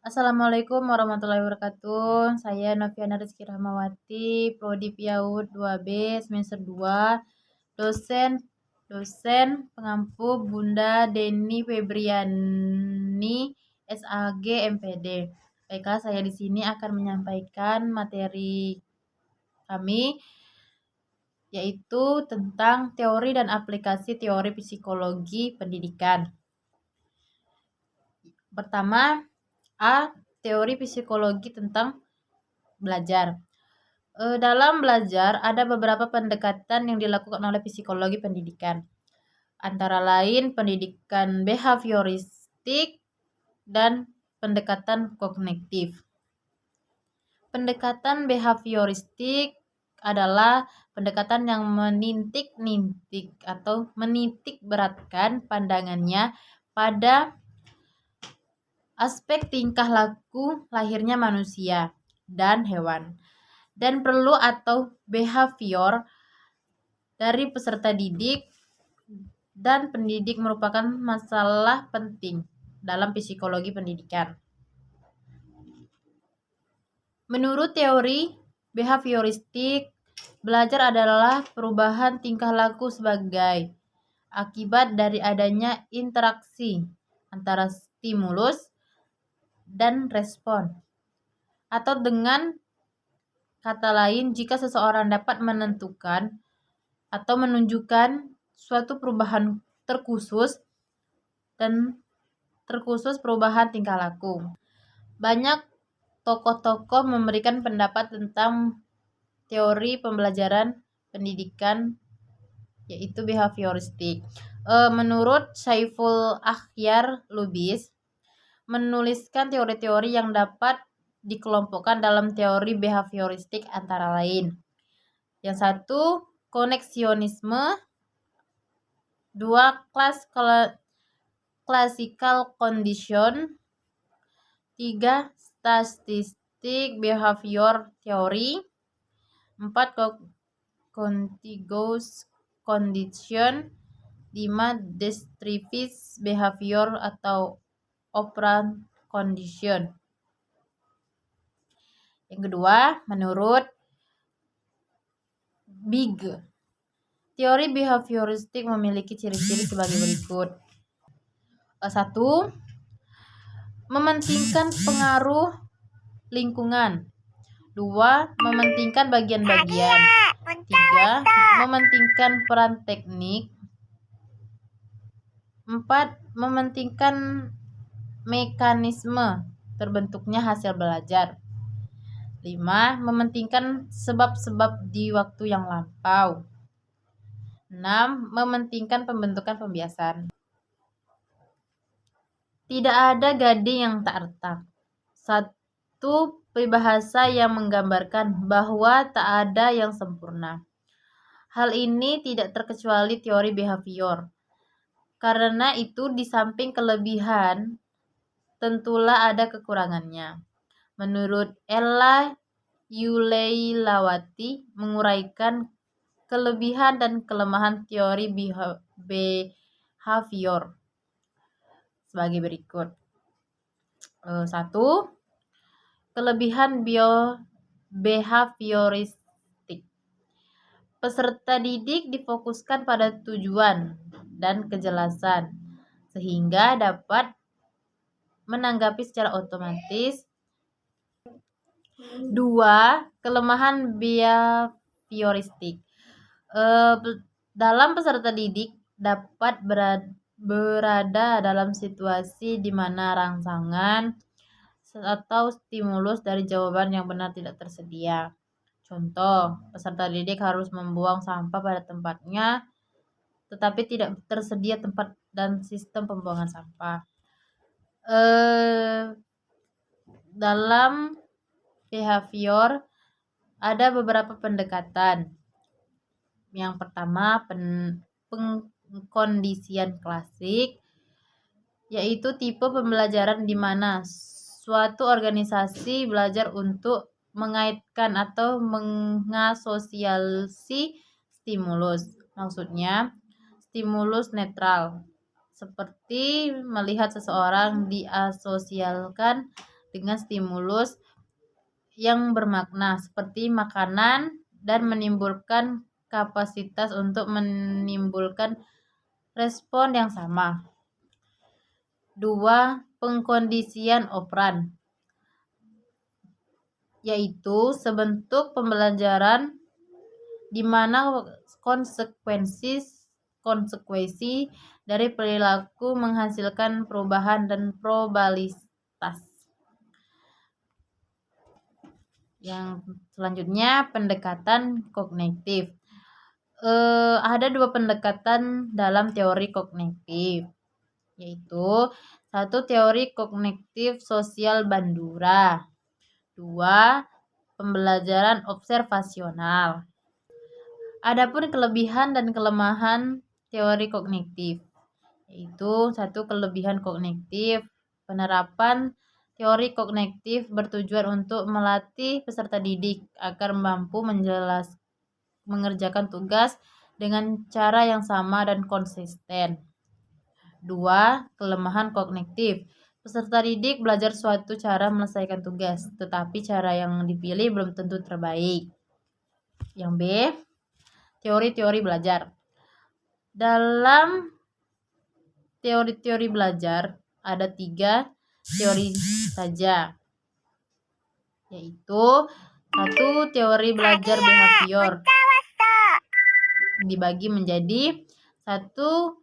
Assalamualaikum warahmatullahi wabarakatuh. Saya Noviana Rizky Rahmawati, Prodi PIAUD 2B semester 2, dosen pengampu Bunda Deni Febriani SAG MPD. Baiklah, saya di sini akan menyampaikan materi kami, yaitu tentang teori dan aplikasi teori psikologi pendidikan. Pertama, teori psikologi tentang belajar. Dalam belajar ada beberapa pendekatan yang dilakukan oleh psikologi pendidikan. Antara lain pendidikan behavioristik dan pendekatan kognitif. Pendekatan behavioristik adalah pendekatan yang menitik atau menitik beratkan pandangannya pada aspek tingkah laku lahirnya manusia dan hewan, dan perlu atau behavior dari peserta didik dan pendidik merupakan masalah penting dalam psikologi pendidikan. Menurut teori behavioristik, belajar adalah perubahan tingkah laku sebagai akibat dari adanya interaksi antara stimulus dan respon. Atau dengan kata lain, jika seseorang dapat menentukan atau menunjukkan suatu perubahan terkhusus perubahan tingkah laku. Banyak tokoh-tokoh memberikan pendapat tentang teori pembelajaran pendidikan, yaitu behavioristik. Menurut Saiful Akhyar Lubis, menuliskan teori-teori yang dapat dikelompokkan dalam teori behavioristik antara lain. Yang satu, koneksionisme. Dua, classical condition. Tiga, statistic behavior theory. Empat, contiguous condition. 5, descriptive behavior atau operant condition. Yang kedua, menurut Big, teori behavioristik memiliki ciri-ciri sebagai berikut. 1. Mementingkan pengaruh lingkungan. 2. Mementingkan bagian-bagian. 3. Mementingkan peran teknik. 4. Mementingkan mekanisme terbentuknya hasil belajar. 5. Mementingkan sebab-sebab di waktu yang lampau. 6. Mementingkan pembentukan pembiasan. Tidak ada gading yang tak retak. Satu peribahasa yang menggambarkan bahwa tak ada yang sempurna. Hal ini tidak terkecuali teori behavior. Karena itu, di samping kelebihan, tentulah ada kekurangannya. Menurut Ella Yuleilawati, menguraikan kelebihan dan kelemahan teori behavior sebagai berikut. 1. Kelebihan behavioristik. Peserta didik difokuskan pada tujuan dan kejelasan sehingga dapat menanggapi secara otomatis. 2. Kelemahan behavioristik. Dalam peserta didik dapat berada dalam situasi di mana rangsangan atau stimulus dari jawaban yang benar tidak tersedia. Contoh, peserta didik harus membuang sampah pada tempatnya, tetapi tidak tersedia tempat dan sistem pembuangan sampah. Dalam behavior ada beberapa pendekatan. Yang pertama, pengkondisian klasik, yaitu tipe pembelajaran di mana suatu organisasi belajar untuk mengaitkan atau mengasosiasi stimulus. Maksudnya, stimulus netral, seperti melihat seseorang diasosialkan dengan stimulus yang bermakna seperti makanan dan menimbulkan kapasitas untuk menimbulkan respon yang sama. 2. Pengkondisian operan, yaitu sebentuk pembelajaran di mana konsekuensi dari perilaku menghasilkan perubahan dan probabilitas. Yang selanjutnya, pendekatan kognitif. Ada 2 pendekatan dalam teori kognitif, yaitu 1. Teori kognitif sosial Bandura. 2. Pembelajaran observasional. Adapun kelebihan dan kelemahan teori kognitif, yaitu 1. Kelebihan kognitif. Penerapan teori kognitif bertujuan untuk melatih peserta didik agar mampu mengerjakan tugas dengan cara yang sama dan konsisten. 2. Kelemahan kognitif. Peserta didik belajar suatu cara menyelesaikan tugas, tetapi cara yang dipilih belum tentu terbaik. Yang B. Teori-teori belajar. Dalam teori-teori belajar ada 3 teori saja, yaitu 1. Teori belajar behavior dibagi menjadi 1.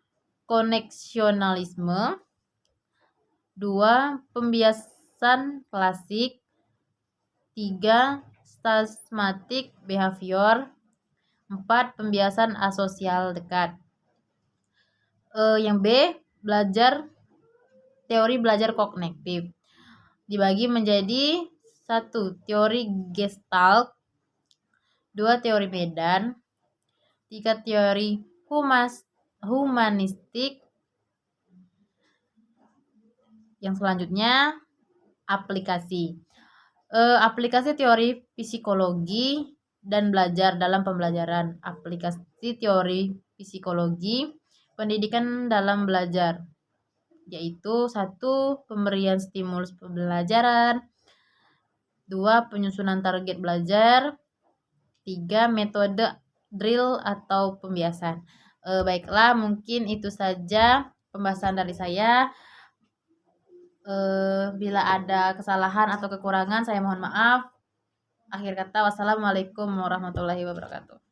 Koneksionalisme, 2. Pembiasan klasik, 3. Systematic behavior, 4. Pembiasan asosial dekat. Yang B. Teori belajar kognitif dibagi menjadi 1. Teori Gestalt, 2. Teori Medan, 3. Teori humanistik. Yang selanjutnya, aplikasi. Aplikasi teori psikologi dan belajar dalam pembelajaran. Aplikasi teori psikologi pendidikan dalam belajar, yaitu 1. Pemberian stimulus pembelajaran, 2. Penyusunan target belajar, 3. Metode drill atau pembiasan. Baiklah, mungkin itu saja pembahasan dari saya. Bila ada kesalahan atau kekurangan, saya mohon maaf. Akhir kata, wassalamualaikum warahmatullahi wabarakatuh.